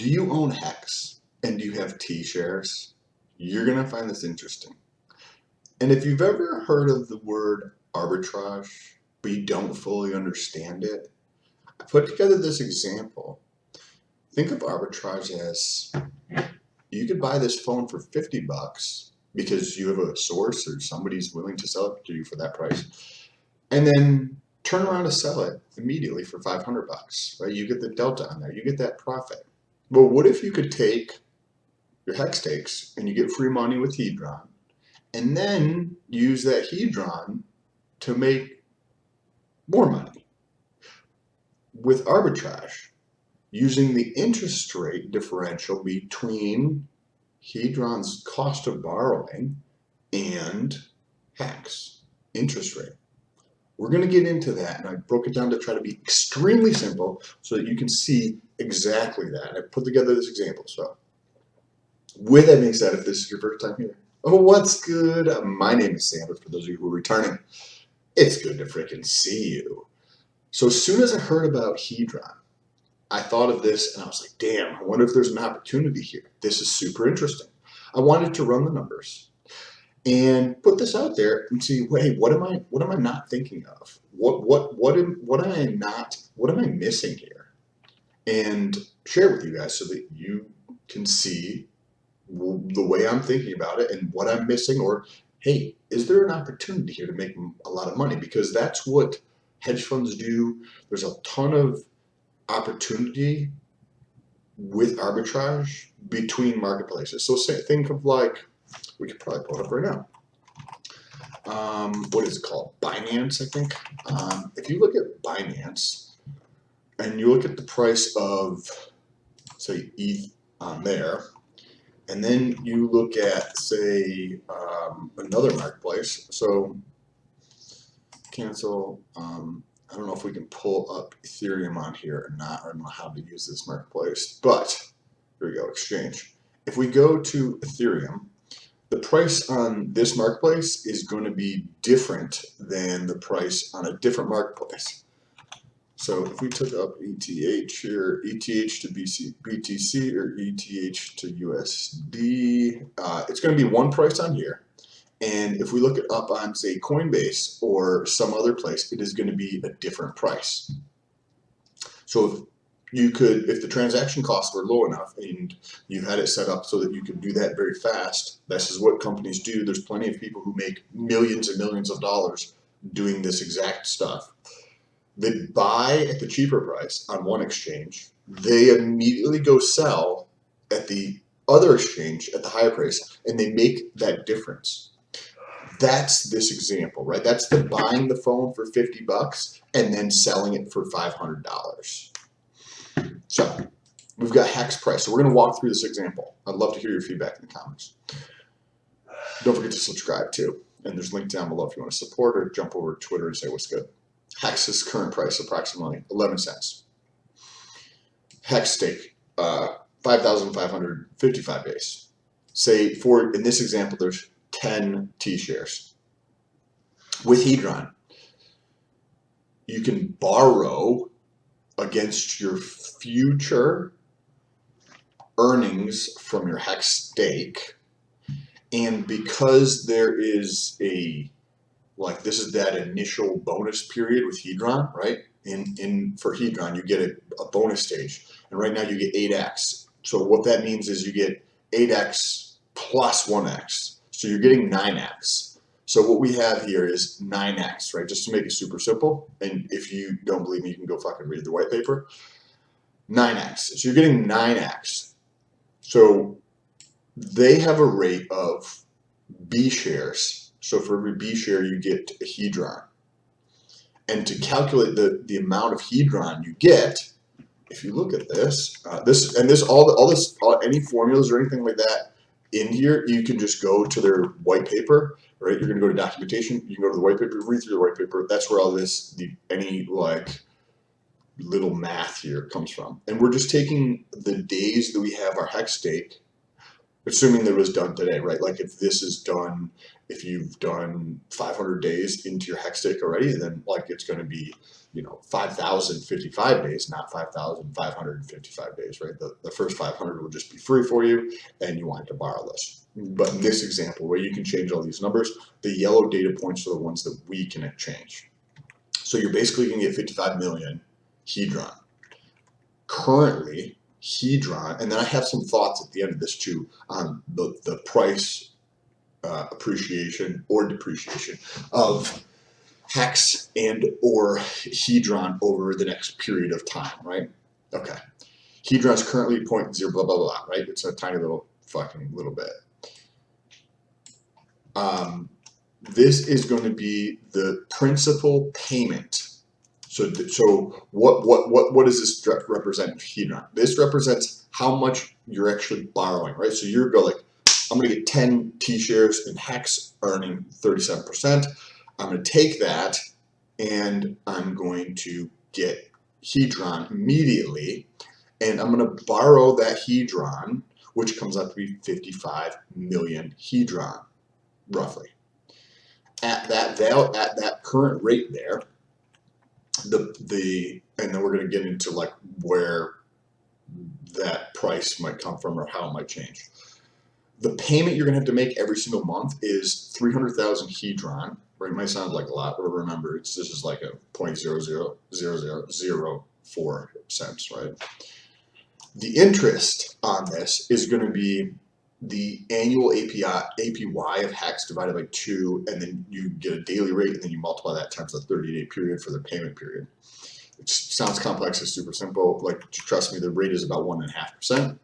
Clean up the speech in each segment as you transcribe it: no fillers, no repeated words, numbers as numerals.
Do you own HEX and do you have T shares? You're going to find this interesting. And if you've ever heard of the word arbitrage, but you don't fully understand it, I put together this example. Think of arbitrage as you could buy this phone for 50 bucks because you have a source or somebody's willing to sell it to you for that price, and then turn around and sell it immediately for 500 bucks, right? You get the delta on there, you get that profit. Well, what if you could take your HEX stakes and you get free money with Hedron, and then use that Hedron to make more money? With arbitrage, using the interest rate differential between Hedron's cost of borrowing and HEX interest rate. We're going to get into that, and I broke it down to try to be extremely simple so that you can see exactly that. I put together this example. So with that being said, if this is your first time here, oh, what's good? My name is Sam, but for those of you who are returning, it's good to freaking see you. So as soon as I heard about Hedron, I thought of this and I was like, damn, I wonder if there's an opportunity here. This is super interesting. I wanted to run the numbers and put this out there and see, wait, what am I not thinking of? What am I missing here? And share with you guys so that you can see the way I'm thinking about it and what I'm missing, or hey, is there an opportunity here to make a lot of money? Because that's what hedge funds do. There's a ton of opportunity with arbitrage between marketplaces. So think of, like, we could probably pull it up right now. What is it called? Binance, I think. If you look at Binance and you look at the price of, say, ETH on there, and then you look at, say, another marketplace. So cancel. I don't know if we can pull up Ethereum on here or not. I don't know how to use this marketplace, but here we go, exchange. If we go to Ethereum, the price on this marketplace is going to be different than the price on a different marketplace. So if we took up ETH here, ETH to BTC or ETH to USD, it's going to be one price on here. And if we look it up on, say, Coinbase or some other place, it is going to be a different price. So if the transaction costs were low enough and you had it set up so that you could do that very fast, this is what companies do. There's plenty of people who make millions and millions of dollars doing this exact stuff. They buy at the cheaper price on one exchange. They immediately go sell at the other exchange at the higher price, and they make that difference. That's this example, right? That's the buying the phone for 50 bucks and then selling it for $500. So we've got HEX price. So we're going to walk through this example. I'd love to hear your feedback in the comments. Don't forget to subscribe too. And there's a link down below if you want to support, or jump over to Twitter and say what's good. HEX's current price approximately 11 cents. HEX stake, 5,555 days. Say in this example, there's 10 T shares. With Hedron, you can borrow against your future earnings from your HEX stake, and because there is this is that initial bonus period with Hedron, right? For Hedron, you get a bonus stage, and right now you get 8x. So what that means is you get 8x plus 1x. So you're getting 9x. So what we have here is 9x, right? Just to make it super simple. And if you don't believe me, you can go fucking read the white paper. 9x. So you're getting 9x. So they have a rate of B shares. So for every B share, you get a Hedron. And to calculate the amount of Hedron you get, if you look at any formulas or anything like that in here, you can just go to their white paper, right? You're going to go to documentation. You can go to the white paper, read through the white paper. That's where all any little math here comes from. And we're just taking the days that we have our HEX stake, assuming that it was done today, right? Like if you've done 500 days into your HEX stake already, then it's going to be 5,055 days, not 5,555 days, right? The first 500 will just be free for you, and you want to borrow this. But in this example, where you can change all these numbers, the yellow data points are the ones that we can change. So you're basically going to get 55 million Hedron. Currently, Hedron, and then I have some thoughts at the end of this too on the price appreciation or depreciation of HEX and or Hedron over the next period of time, right? Okay. Hedron is currently 0.0 blah, blah, blah, right? It's a tiny little fucking little bit. This is going to be the principal payment. So what does this represent, Hedron? This represents how much you're actually borrowing, right? So you're going like, I'm going to get 10 T-shares in HEX earning 37%. I'm going to take that and I'm going to get Hedron immediately, and I'm going to borrow that Hedron, which comes out to be 55 million Hedron, roughly. At that value, at that current rate there, and then we're going to get into like where that price might come from or how it might change. The payment you're going to have to make every single month is 300,000 Hedron. Right, it might sound like a lot, but remember, this is like a 0.00004 cents, right? The interest on this is going to be the annual APY of HEX divided by 2, and then you get a daily rate, and then you multiply that times the 30-day period for the payment period. It sounds complex, it's super simple. Like, trust me, the rate is about 1.5%.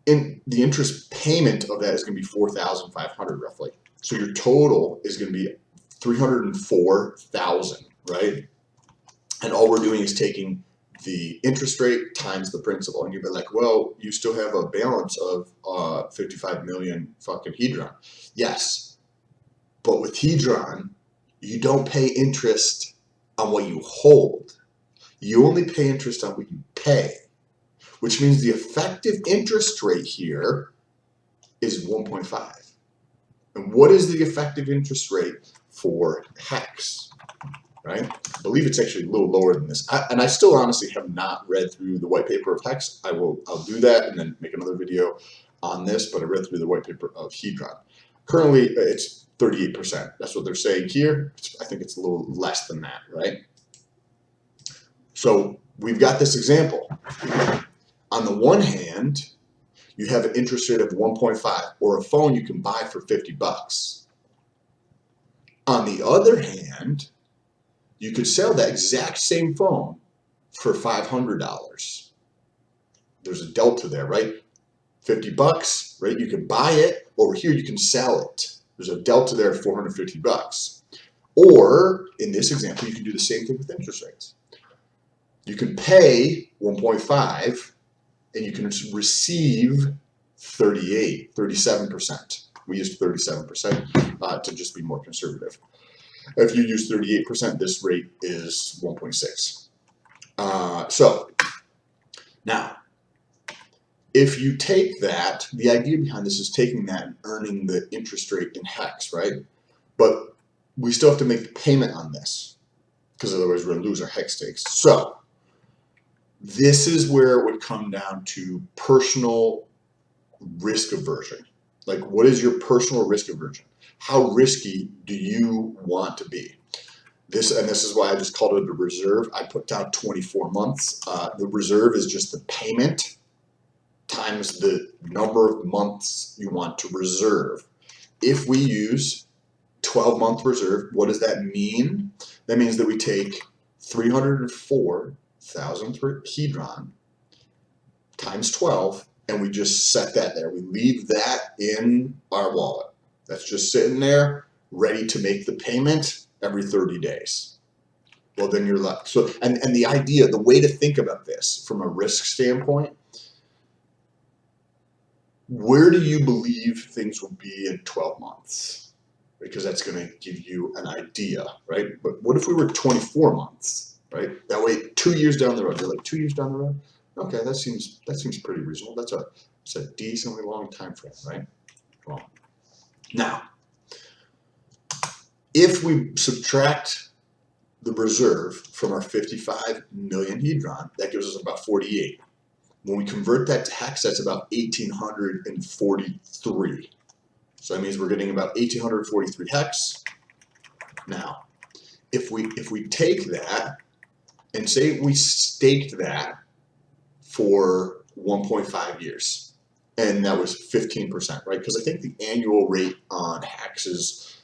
And the interest payment of that is going to be 4,500 roughly. So your total is going to be 304,000, right? And all we're doing is taking the interest rate times the principal. And you'd be like, well, you still have a balance of 55 million fucking Hedron. Yes, but with Hedron, you don't pay interest on what you hold. You only pay interest on what you pay, which means the effective interest rate here is 1.5. And what is the effective interest rate for HEX, right? I believe it's actually a little lower than this. And I still honestly have not read through the white paper of HEX. I'll do that and then make another video on this, but I read through the white paper of Hedron. Currently, it's 38%. That's what they're saying here. I think it's a little less than that, right? So we've got this example. On the one hand, you have an interest rate of 1.5, or a phone you can buy for 50 bucks. On the other hand, you could sell that exact same phone for $500. There's a delta there, right? 50 bucks, right? You can buy it. Over here, you can sell it. There's a delta there of 450 bucks. Or, in this example, you can do the same thing with interest rates. You can pay 1.5, and you can receive 37%. We used 37% to just be more conservative. If you use 38%, this rate is 1.6. So now, if you take that, the idea behind this is taking that and earning the interest rate in HEX, right? But we still have to make the payment on this, because otherwise we're going to lose our HEX stakes. So this is where it would come down to personal risk aversion. Like, what is your personal risk aversion? How risky do you want to be? This is why I just called it a reserve. I put down 24 months. The reserve is just the payment times the number of months you want to reserve. If we use 12-month reserve, what does that mean? That means that we take 304,000 Hedron times 12, and we just set that there. We leave that in our wallet. That's just sitting there, ready to make the payment every 30 days. Well, then you're left. So, and the idea, the way to think about this from a risk standpoint, where do you believe things will be in 12 months? Because that's going to give you an idea, right? But what if we were 24 months, right? That way, 2 years down the road, you're like 2 years down the road. Okay, that seems pretty reasonable. That's a decently long time frame, right? Well, now, if we subtract the reserve from our 55 million Hedron, that gives us about 48. When we convert that to hex, that's about 1,843. So that means we're getting about 1,843 hex. Now, if we take that and say we staked that for 1.5 years, and that was 15%, right? Because I think the annual rate on hex is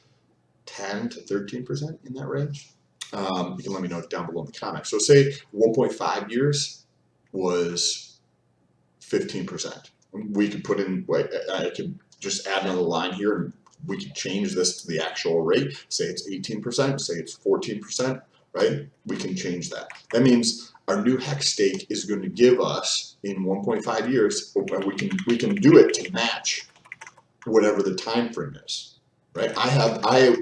10 to 13% in that range. You can let me know down below in the comments. So say 1.5 years was 15%. We could put in, like, I could just add another line here and we can change this to the actual rate. Say it's 18%, say it's 14%, right? We can change that. That means our new hex stake is going to give us in 1.5 years, we can do it to match whatever the time frame is, right? I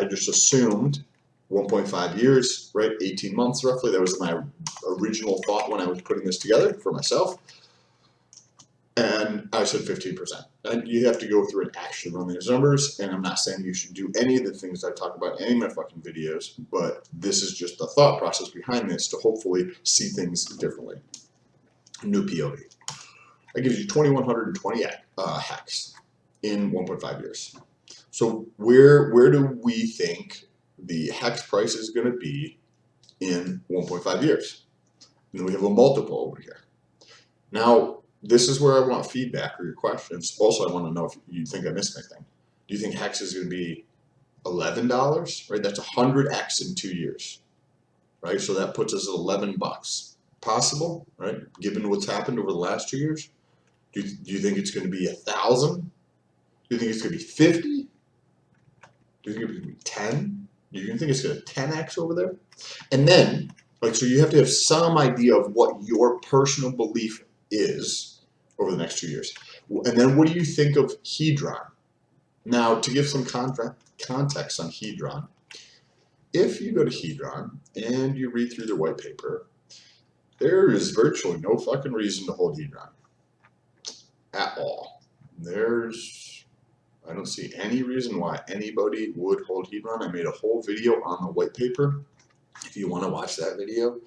just assumed 1.5 years, right? 18 months roughly. That was my original thought when I was putting this together for myself. And I said 15%. And you have to go through and actually run these numbers. And I'm not saying you should do any of the things I talk about in any of my fucking videos, but this is just the thought process behind this to hopefully see things differently. New POV. That gives you 2,120 hex in 1.5 years. So where do we think the hex price is going to be in 1.5 years? And then we have a multiple over here. Now, this is where I want feedback or your questions. Also, I want to know if you think I missed anything. Do you think hex is going to be $11? Right, that's 100x in 2 years. Right, so that puts us at $11. Possible, right? Given what's happened over the last 2 years. Do you think it's going to be 1,000? Do you think it's going to be 50? Do you think it's going to be 10? Do you think it's going to 10x over there? And then, like, so you have to have some idea of what your personal belief is over the next 2 years. And then what do you think of Hedron? Now, to give some context on Hedron, if you go to Hedron and you read through their white paper, there is virtually no fucking reason to hold Hedron at all. I don't see any reason why anybody would hold Hedron. I made a whole video on the white paper. If you want to watch that video,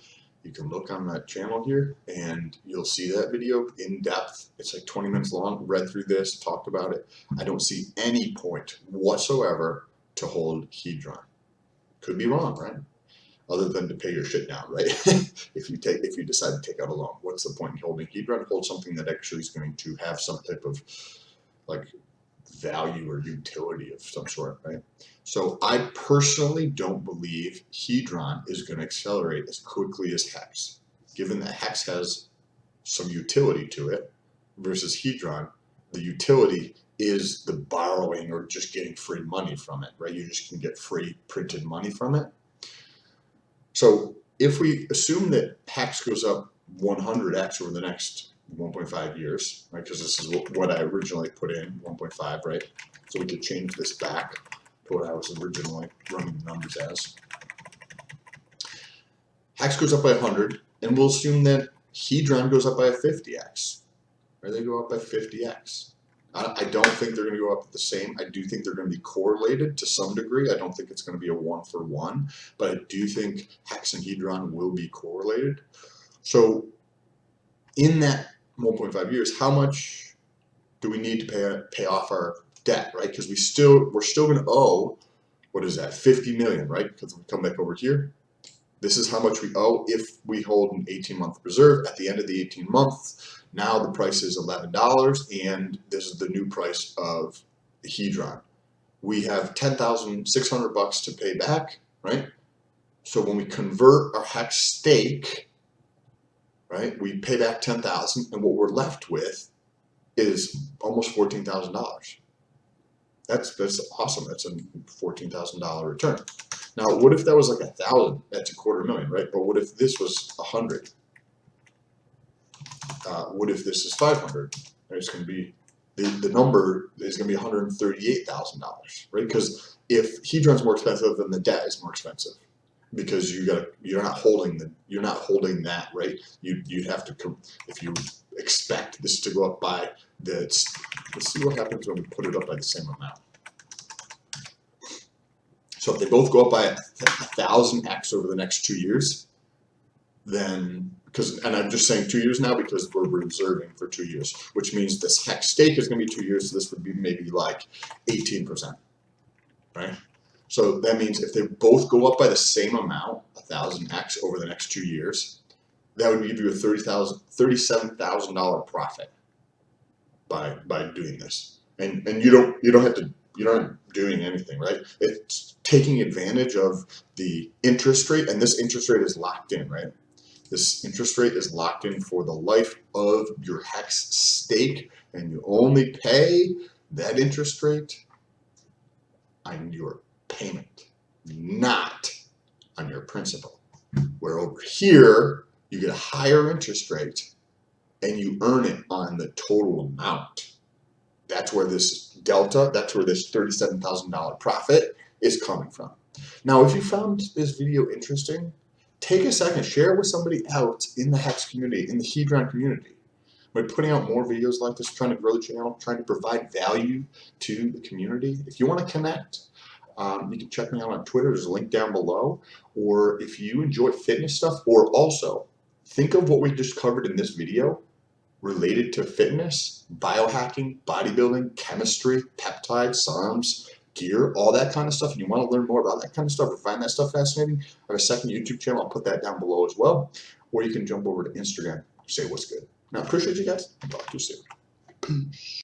you can look on that channel here and you'll see that video in depth. It's like 20 minutes long, read through this, talked about it. I don't see any point whatsoever to hold Hedron. Could be wrong, right? Other than to pay your shit down, right? if you decide to take out a loan, what's the point in holding Hedron? Hold something that actually is going to have some type of like value or utility of some sort, right? So I personally don't believe Hedron is going to accelerate as quickly as HEX, given that HEX has some utility to it versus Hedron. The utility is the borrowing or just getting free money from it, right? You just can get free printed money from it. So if we assume that HEX goes up 100x over the next 1.5 years, right? Because this is what I originally put in, 1.5, right? So we could change this back to what I was originally running the numbers as. HEX goes up by 100, and we'll assume that Hedron goes up by a 50x, or they go up by 50x. I don't think they're going to go up the same. I do think they're going to be correlated to some degree. I don't think it's going to be a 1-for-1, but I do think HEX and Hedron will be correlated. So in that 1.5 years, how much do we need to pay off our debt, right? Because we're still going to owe, what is that, 50 million, right? Because we come back over here, this is how much we owe if we hold an 18-month reserve. At the end of the 18 months, now the price is $11, and this is the new price of the Hedron. We have $10,600 to pay back, right? So when we convert our HEX stake, right, we pay back $10,000, and what we're left with is almost $14,000. That's awesome. That's a $14,000 return. Now, what if that was like 1,000? That's $250,000, right? But what if this was 100? What if this is 500? It's going to be the number is going to be $138,000, right? Because if Hedron's more expensive, then the debt is more expensive because you're not holding that, right? You have to, if you expect this to go up by let's see what happens when we put it up by the same amount. So if they both go up by 1,000x over the next 2 years, then, and I'm just saying 2 years now because we're reserving for 2 years, which means this HEX stake is going to be 2 years, so this would be maybe like 18%, right? So that means if they both go up by the same amount, 1,000x over the next 2 years, that would give you a $37,000 profit by doing this. And you're not doing anything, right? It's taking advantage of the interest rate, and this interest rate is locked in, right? This interest rate is locked in for the life of your HEX stake, and you only pay that interest rate on your payment, not on your principal. Where over here, you get a higher interest rate and you earn it on the total amount. That's where this delta, that's where this $37,000 profit is coming from. Now, if you found this video interesting, take a second, share it with somebody else in the HEX community, in the Hedron community. We're putting out more videos like this, trying to grow the channel, trying to provide value to the community. If you want to connect, you can check me out on Twitter. There's a link down below. Or if you enjoy fitness stuff, or also think of what we just covered in this video related to fitness, biohacking, bodybuilding, chemistry, peptides, SARMs, gear, all that kind of stuff, and you want to learn more about that kind of stuff or find that stuff fascinating, I have a second YouTube channel. I'll put that down below as well. Or you can jump over to Instagram, say what's good. Now, I appreciate you guys. Talk to you soon. Peace.